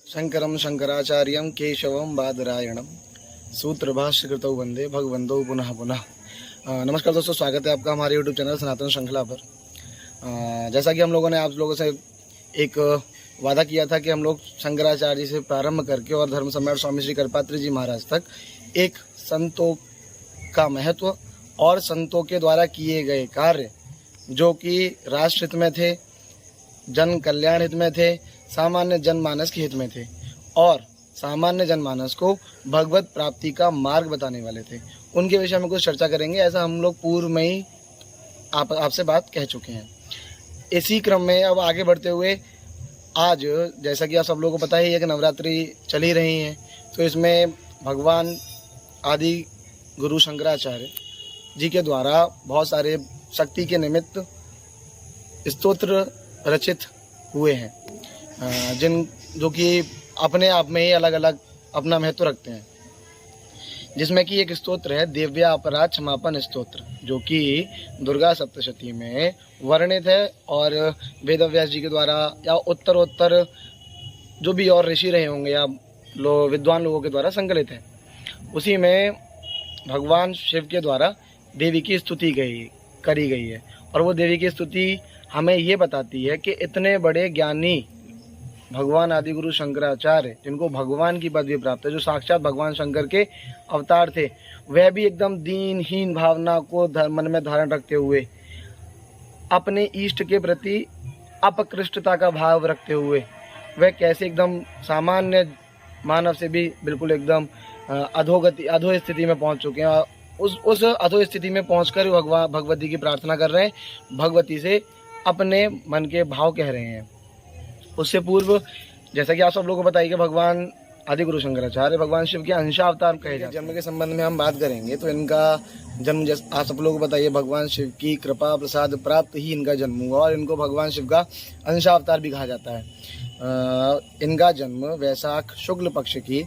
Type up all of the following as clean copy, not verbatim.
शंकरं शंकराचार्यं केशवं बादरायणं सूत्रभाष्यकृतौ वंदे भगवन्तौ पुनः पुनः। नमस्कार दोस्तों, स्वागत है आपका हमारे YouTube चैनल सनातन श्रृंखला पर। जैसा कि हम लोगों ने आप लोगों से एक वादा किया था कि हम लोग शंकराचार्य से प्रारंभ करके और धर्म सम्राट स्वामी श्री कृपात्री जी महाराज तक एक संतों का महत्व और संतों के द्वारा किए गए कार्य जो कि राष्ट्र हित में थे, जन कल्याण हित में थे, सामान्य जनमानस के हित में थे और सामान्य जनमानस को भगवत प्राप्ति का मार्ग बताने वाले थे, उनके विषय में कुछ चर्चा करेंगे। ऐसा हम लोग पूर्व में ही आपसे बात कह चुके हैं। इसी क्रम में अब आगे बढ़ते हुए आज जैसा कि आप सब लोगों को पता ही है कि नवरात्रि चल ही रही हैं, तो इसमें भगवान आदि गुरु शंकराचार्य जी के द्वारा बहुत सारे शक्ति के निमित्त स्तोत्र रचित हुए हैं, जो कि अपने आप में ही अलग अलग अपना महत्व रखते हैं। जिसमें कि एक स्तोत्र है दिव्या अपराध क्षमापन स्तोत्र, जो कि दुर्गा सप्तशती में वर्णित है और वेदव्यास जी के द्वारा या उत्तरोत्तर जो भी और ऋषि रहे होंगे या विद्वान लोगों के द्वारा संकलित है। उसी में भगवान शिव के द्वारा देवी की स्तुति करी गई है और वो देवी की स्तुति हमें ये बताती है कि इतने बड़े ज्ञानी भगवान आदि गुरु शंकराचार्य, जिनको भगवान की पदवी प्राप्त है, जो साक्षात भगवान शंकर के अवतार थे, वह भी एकदम दीनहीन भावना को मन में धारण रखते हुए अपने इष्ट के प्रति अपकृष्टता का भाव रखते हुए वह कैसे एकदम सामान्य मानव से भी बिल्कुल एकदम अधो स्थिति में पहुंच चुके हैं। उस अधो स्थिति में पहुंचकर भगवती की प्रार्थना कर रहे हैं, भगवती से अपने मन के भाव कह रहे हैं। उससे पूर्व जैसा कि आप सब लोगों को बताइए कि भगवान आदि गुरु शंकराचार्य भगवान शिव के अंशावतार कहे जाते हैं। जन्म के संबंध में हम बात करेंगे तो इनका जन्म आप सब लोगों को बताइए भगवान शिव की कृपा प्रसाद प्राप्त ही इनका जन्म हुआ और इनको भगवान शिव का अंशावतार भी कहा जाता है। इनका जन्म वैशाख शुक्ल पक्ष की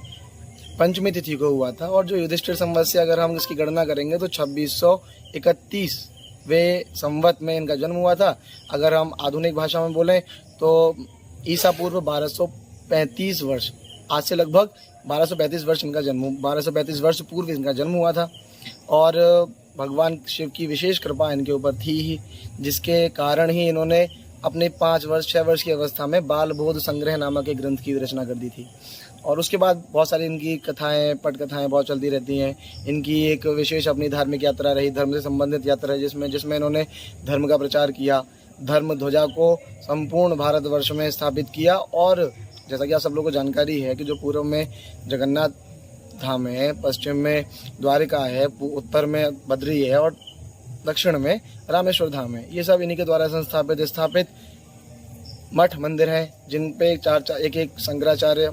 पंचमी तिथि को हुआ था और जो युधिष्ठिर संवत से अगर हम इसकी गणना करेंगे तो 2631वें संवत में इनका जन्म हुआ था। अगर हम आधुनिक भाषा में बोलें तो ईसा पूर्व 1235 वर्ष, आज से लगभग 1235 वर्ष इनका जन्म 1235 वर्ष पूर्व इनका जन्म हुआ था। और भगवान शिव की विशेष कृपा इनके ऊपर थी ही, जिसके कारण ही इन्होंने अपने 6 वर्ष की अवस्था में बाल बोध संग्रह नामक एक ग्रंथ की रचना कर दी थी। और उसके बाद बहुत सारी इनकी कथाएं, पट कथाएं बहुत चलती रहती हैं। इनकी एक विशेष अपनी धार्मिक यात्रा रही, धर्म से संबंधित यात्रा है, जिसमें इन्होंने धर्म का प्रचार किया, धर्म ध्वजा को संपूर्ण भारतवर्ष में स्थापित किया। और जैसा कि आप सब लोगों को जानकारी है कि जो पूर्व में जगन्नाथ धाम है, पश्चिम में द्वारिका है, उत्तर में बद्री है और दक्षिण में रामेश्वर धाम है, ये सब इन्हीं के द्वारा स्थापित मठ मंदिर हैं, जिन पे एक शंकराचार्य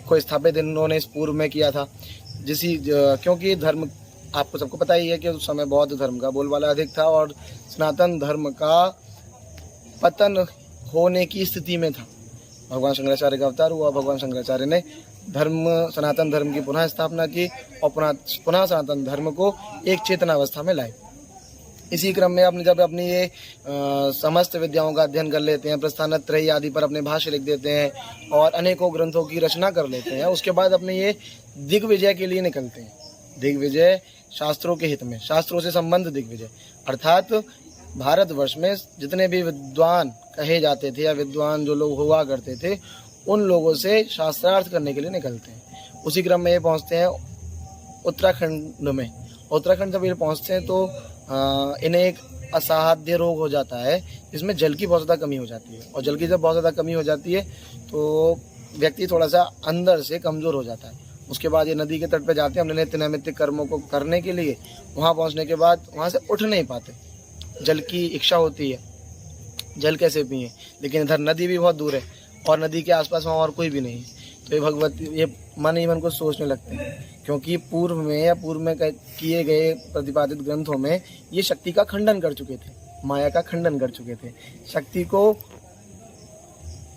को स्थापित इन्होंने इस पूर्व में किया था। क्योंकि धर्म आपको सबको पता ही है कि उस समय बौद्ध धर्म का बोलबाला अधिक था और सनातन धर्म का पतन होने की स्थिति में था। भगवान शंकराचार्य का अवतार हुआ, भगवान शंकराचार्य ने सनातन धर्म की पुनः स्थापना की और पुनः सनातन धर्म को एक चेतनावस्था में लाए। इसी क्रम में जब अपनी ये समस्त विद्याओं का अध्ययन कर लेते हैं, प्रस्थानत्रयी आदि पर अपने भाष्य लिख देते हैं और अनेकों ग्रंथों की रचना कर लेते हैं, उसके बाद अपने ये दिग्विजय के लिए निकलते हैं। दिग्विजय शास्त्रों के हित में, शास्त्रों से संबंध दिग्विजय, अर्थात भारतवर्ष में जितने भी विद्वान कहे जाते थे या विद्वान जो लोग हुआ करते थे, उन लोगों से शास्त्रार्थ करने के लिए निकलते हैं। उसी क्रम में ये पहुँचते हैं उत्तराखंड में। उत्तराखंड जब ये पहुँचते हैं तो इन्हें एक असाध्य रोग हो जाता है, जिसमें जल की बहुत ज़्यादा कमी हो जाती है। और जल की जब बहुत ज़्यादा कमी हो जाती है तो व्यक्ति थोड़ा सा अंदर से कमज़ोर हो जाता है। उसके बाद ये नदी के तट पर जाते हैं अपने नित्य नैमित्तिक कर्मों को करने के लिए। वहाँ पहुँचने के बाद वहाँ से उठ नहीं पाते, जल की इच्छा होती है, जल कैसे पिए, लेकिन इधर नदी भी बहुत दूर है और नदी के आसपास वहाँ और कोई भी नहीं। तो ये भगवती ये मन ही मन को सोचने लगते हैं, क्योंकि पूर्व में किए गए प्रतिपादित ग्रंथों में ये शक्ति का खंडन कर चुके थे, माया का खंडन कर चुके थे। शक्ति को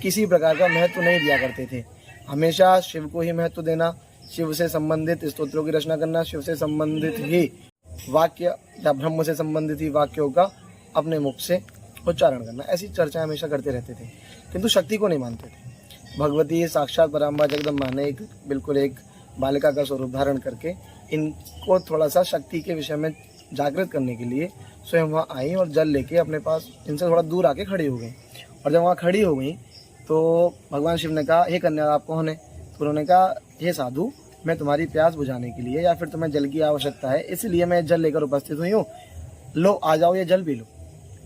किसी प्रकार का महत्व नहीं दिया करते थे, हमेशा शिव को ही महत्व देना, शिव से संबंधित स्तोत्रों की रचना करना, शिव से संबंधित ही वाक्य या ब्रह्म से संबंधित ही वाक्यों का अपने मुख से उच्चारण करना, ऐसी चर्चा हमेशा करते रहते थे, किंतु शक्ति को नहीं मानते थे। भगवती साक्षात पराम्बा जगदम्बा ने बिल्कुल एक बालिका का स्वरूप धारण करके इनको थोड़ा सा शक्ति के विषय में जागृत करने के लिए स्वयं वहाँ आई और जल लेके अपने पास इनसे थोड़ा दूर आके खड़ी हो गई। और जब वहाँ खड़ी हो गई तो भगवान शिव ने कहा, हे कन्या आप कौन है? तो उन्होंने कहा, हे साधु, मैं तुम्हारी प्यास बुझाने के लिए या फिर तुम्हें जल की आवश्यकता है इसलिए मैं जल लेकर उपस्थित हुई हूँ, लो आ जाओ ये जल पी लो।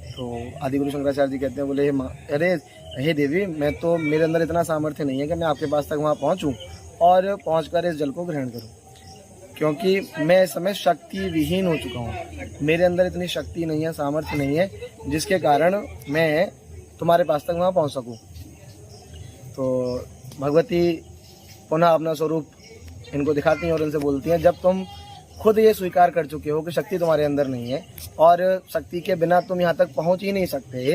तो आदिगुरु शंकराचार्य जी कहते हैं, बोले अरे हे देवी, मैं तो मेरे अंदर इतना सामर्थ्य नहीं है कि मैं आपके पास तक वहाँ पहुँचूँ और पहुँचकर इस जल को ग्रहण करूँ, क्योंकि मैं इस समय शक्ति विहीन हो चुका हूँ। मेरे अंदर इतनी शक्ति नहीं है, सामर्थ्य नहीं है जिसके कारण मैं तुम्हारे पास तक वहाँ पहुँच सकूँ। तो भगवती पुनः अपना स्वरूप इनको दिखाती हैं और इनसे बोलती हैं, जब तुम खुद ये स्वीकार कर चुके हो कि शक्ति तुम्हारे अंदर नहीं है और शक्ति के बिना तुम यहाँ तक पहुँच ही नहीं सकते,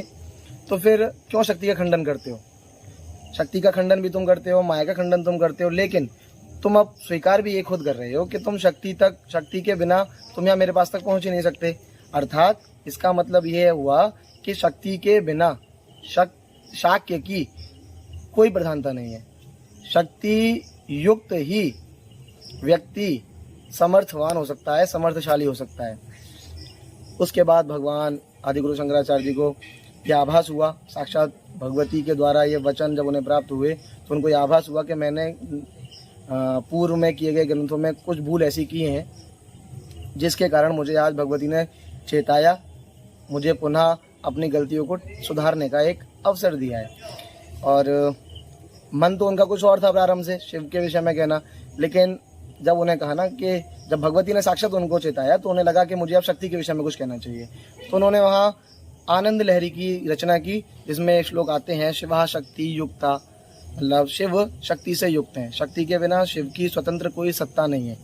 तो फिर क्यों शक्ति का खंडन करते हो? शक्ति का खंडन भी तुम करते हो, माया का खंडन तुम करते हो, लेकिन तुम अब स्वीकार भी ये खुद कर रहे हो कि तुम शक्ति के बिना तुम यहाँ मेरे पास तक पहुँच ही नहीं सकते। अर्थात इसका मतलब ये हुआ कि शक्ति के बिना शाक्य की कोई प्रधानता नहीं है। शक्ति युक्त ही व्यक्ति समर्थवान हो सकता है, समर्थशाली हो सकता है। उसके बाद भगवान आदिगुरु शंकराचार्य जी को यह आभास हुआ, साक्षात भगवती के द्वारा ये वचन जब उन्हें प्राप्त हुए तो उनको यह आभास हुआ कि मैंने पूर्व में किए गए ग्रंथों में कुछ भूल ऐसी की हैं जिसके कारण मुझे आज भगवती ने चेताया, मुझे पुनः अपनी गलतियों को सुधारने का एक अवसर दिया है। और मन तो उनका कुछ और था प्रारंभ से, शिव के विषय में कहना, लेकिन जब उन्हें कहा ना कि जब भगवती ने साक्षात उनको चेताया तो उन्हें लगा कि मुझे अब शक्ति के विषय में कुछ कहना चाहिए। तो उन्होंने वहाँ आनंद लहरी की रचना की, जिसमें श्लोक आते हैं, शिवा शक्ति युक्ता, मतलब शिव शक्ति से युक्त हैं, शक्ति के बिना शिव की स्वतंत्र कोई सत्ता नहीं है।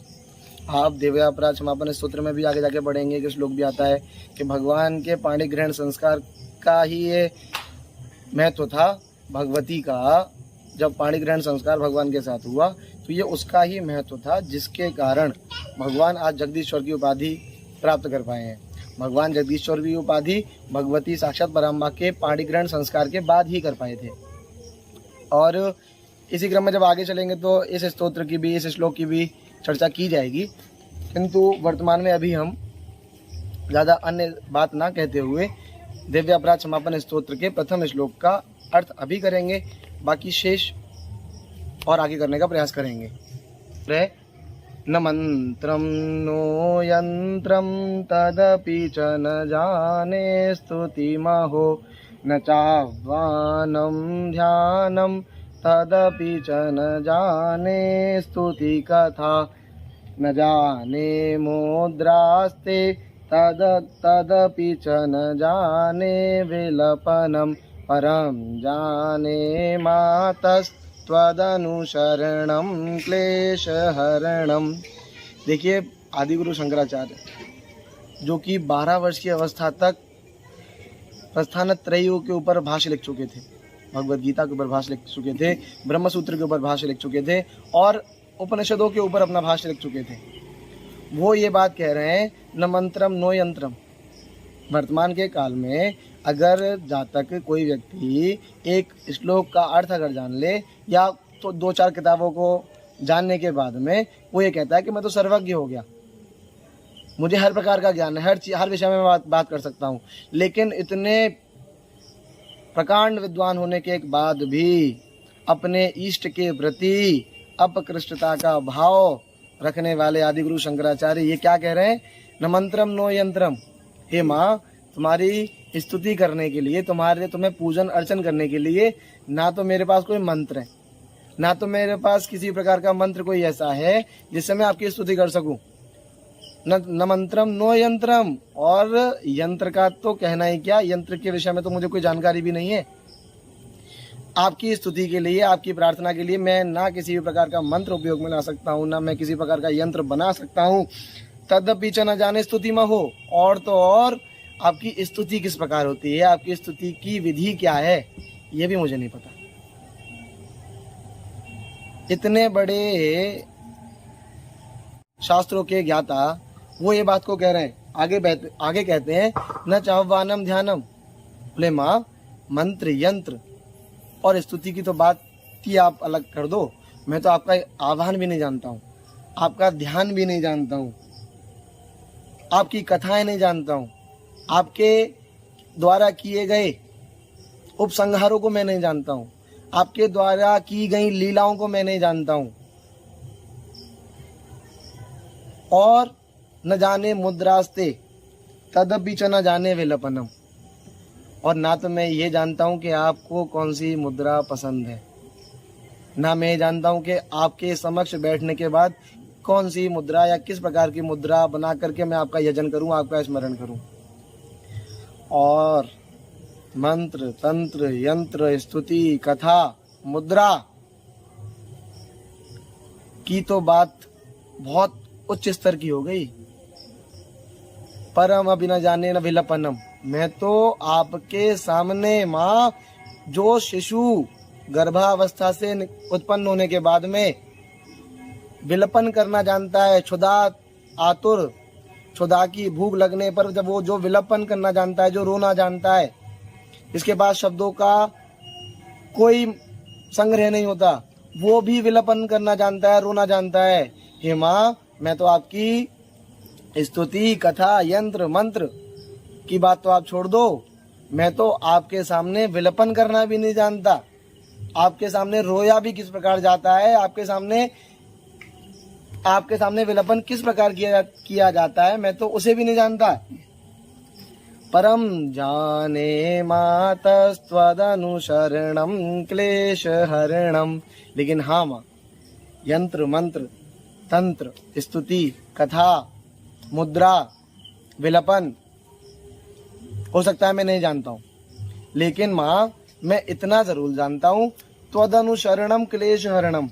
आप देव्यापराध क्षमापन स्तोत्र में भी आगे जाके पढ़ेंगे कि श्लोक भी आता है कि भगवान के पाणी ग्रहण संस्कार का ही ये महत्व था। भगवती का जब पाणी ग्रहण संस्कार भगवान के साथ हुआ तो ये उसका ही महत्व था, जिसके कारण भगवान आज जगदीश्वर की उपाधि प्राप्त कर पाए हैं। भगवान जगदीश्वर की उपाधि भगवती साक्षात पराम्बा के पाणी ग्रहण संस्कार के बाद ही कर पाए थे। और इसी क्रम में जब आगे चलेंगे तो इस स्तोत्र की भी, इस श्लोक की भी चर्चा की जाएगी, किंतु वर्तमान में अभी हम ज़्यादा अन्य बात ना कहते हुए दिव्यापराध क्षमापन स्तोत्र के प्रथम श्लोक का अर्थ अभी करेंगे, बाकी शेष और आगे करने का प्रयास करेंगे। न मंत्रम नो यंत्रम तदपि च न जाने स्तुतिमहो, न चाह्वानं ध्यानं तदपि च न जाने स्तुति कथा, न जाने मुद्रास्ते तदपि च न जाने विलपनम, परम जाने मातस्त्वदनुसरणम क्लेशहरणम। देखिए, आदिगुरु शंकराचार्य जो कि 12 वर्ष की अवस्था तक प्रस्थानत्रयी के ऊपर भाष्य लिख चुके थे, भगवद गीता के ऊपर भाष्य लिख चुके थे, ब्रह्म सूत्र के ऊपर भाष्य लिख चुके थे और उपनिषदों के ऊपर अपना भाष्य लिख चुके थे, वो ये बात कह रहे हैं, न मंत्रम नो यंत्रम। वर्तमान के काल में अगर जहाँ तक कोई व्यक्ति एक श्लोक का अर्थ अगर जान ले या तो 2-4 किताबों को जानने के बाद में वो ये कहता है कि मैं तो सर्वज्ञ हो गया, मुझे हर प्रकार का ज्ञान है, हर विषय में मैं बात कर सकता हूँ, लेकिन इतने प्रकांड विद्वान होने के बाद भी अपने इष्ट के प्रति अपकृष्टता का भाव रखने वाले आदिगुरु शंकराचार्य ये क्या कह रहे हैं, न मंत्रम नो यंत्रम। हे माँ, तुम्हारी स्तुति करने के लिए, तुम्हें पूजन अर्चन करने के लिए ना तो मेरे पास कोई मंत्र है, ना तो मेरे पास किसी प्रकार का मंत्र कोई ऐसा है जिससे मैं आपकी स्तुति कर सकूं। न मंत्रम नो यंत्रम, और यंत्र का तो कहना ही क्या, यंत्र के विषय में तो मुझे कोई जानकारी भी नहीं है। आपकी स्तुति के लिए, आपकी प्रार्थना के लिए मैं ना किसी भी प्रकार का मंत्र उपयोग में ला सकता हूँ, ना मैं किसी प्रकार का यंत्र बना सकता हूँ। तदपि च न जाने स्तुति में हो, और तो और आपकी स्तुति किस प्रकार होती है, आपकी स्तुति की विधि क्या है, ये भी मुझे नहीं पता। इतने बड़े शास्त्रों के ज्ञाता वो ये बात को कह रहे हैं। आगे कहते हैं, न चाह्वानम ध्यानम। बोले माँ, मंत्र यंत्र और स्तुति की तो बात भक्ति आप अलग कर दो, मैं तो आपका आह्वान भी नहीं जानता हूँ, आपका ध्यान भी नहीं जानता हूँ, आपकी कथाएं नहीं जानता हूँ, आपके द्वारा किए गए उपसंहारों को मैं नहीं जानता हूँ, आपके द्वारा की गई लीलाओं को मैं नहीं जानता हूँ, और न जाने मुद्रास्ते तदपि च न जाने विलपनम, और ना तो मैं ये जानता हूँ कि आपको कौन सी मुद्रा पसंद है, ना मैं ये जानता हूँ कि आपके समक्ष बैठने के बाद कौन सी मुद्रा या किस प्रकार की मुद्रा बना करके मैं आपका यजन करूँ, आपका स्मरण करूँ। और मंत्र, तंत्र, यंत्र, स्तुति, कथा, मुद्रा की तो बात बहुत उच्च स्तर की हो गई। परम अभी न जाने न विलपनम, मैं तो आपके सामने माँ, जो शिशु गर्भावस्था से उत्पन्न होने के बाद में विलपन करना जानता है, क्षुधा आतुर, क्षुधा की भूख लगने पर जब वो जो विलपन करना जानता है, जो रोना जानता है, इसके बाद शब्दों का कोई संग्रह नहीं होता, वो भी विलपन करना जानता है, रोना जानता है। हे माँ, मैं तो आपकी स्तुति, कथा, यंत्र, मंत्र की बात तो आप छोड़ दो, मैं तो आपके सामने विलपन करना भी नहीं जानता, आपके सामने रोया भी किस प्रकार जाता है, आपके सामने विलपन किस प्रकार किया जाता है, मैं तो उसे भी नहीं जानता। परम जाने मातस्त्वदनुशरणम क्लेश हरणम, लेकिन हाँ माँ, यंत्र, मंत्र, तंत्र, स्तुति, कथा, मुद्रा, विलपन हो सकता है मैं नहीं जानता हूँ, लेकिन माँ मैं इतना जरूर जानता हूँ, त्वदनुशरणम क्लेश हरणम,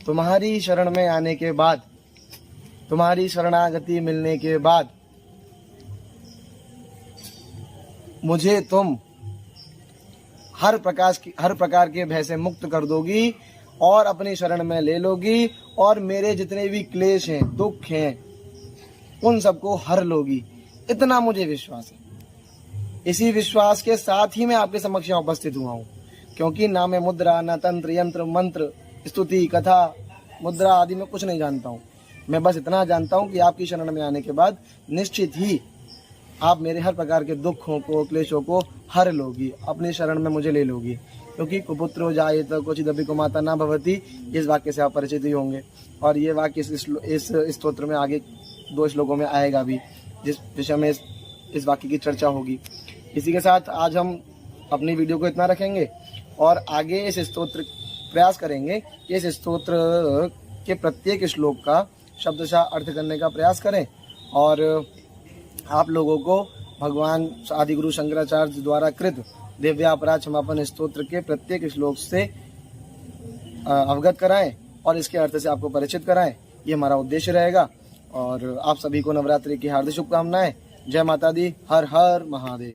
तुम्हारी शरण में आने के बाद, तुम्हारी शरणागति मिलने के बाद मुझे तुम हर प्रकार के भय से मुक्त कर दोगी और अपनी शरण में ले लोगी, और मेरे जितने भी क्लेश हैं, दुख हैं, उन सबको हर लोगी, इतना मुझे विश्वास है। इसी विश्वास के साथ ही मैं आपके समक्ष यहाँ उपस्थित हुआ हूँ, क्योंकि ना मैं मुद्रा, ना तंत्र, यंत्र, मंत्र, स्तुति, कथा, मुद्रा आदि में कुछ नहीं जानता हूँ। मैं बस इतना जानता हूँ कि आपकी शरण में आने के बाद निश्चित ही आप मेरे हर प्रकार के दुखों को, क्लेशों को हर लोगी, अपनी शरण में मुझे ले लोगी, क्योंकि कुपुत्रो जायेत क्वचिदपि कुमाता न भवति, इस वाक्य से आप परिचित ही होंगे। और ये वाक्य इस स्तोत्र में आगे 2 श्लोकों में आएगा भी, जिस विषय में इस वाक्य की चर्चा होगी। इसी के साथ आज हम अपनी वीडियो को इतना रखेंगे और आगे इस स्तोत्र प्रयास करेंगे कि इस स्तोत्र के प्रत्येक श्लोक का शब्दशः अर्थ करने का प्रयास करें, और आप लोगों को भगवान आदिगुरु शंकराचार्य द्वारा कृत दिव्यापराध क्षमापन स्तोत्र के प्रत्येक श्लोक से अवगत कराएं और इसके अर्थ से आपको परिचित कराएं। ये हमारा उद्देश्य रहेगा। और आप सभी को नवरात्रि की हार्दिक शुभकामनाएं। जय माता दी। हर हर महादेव।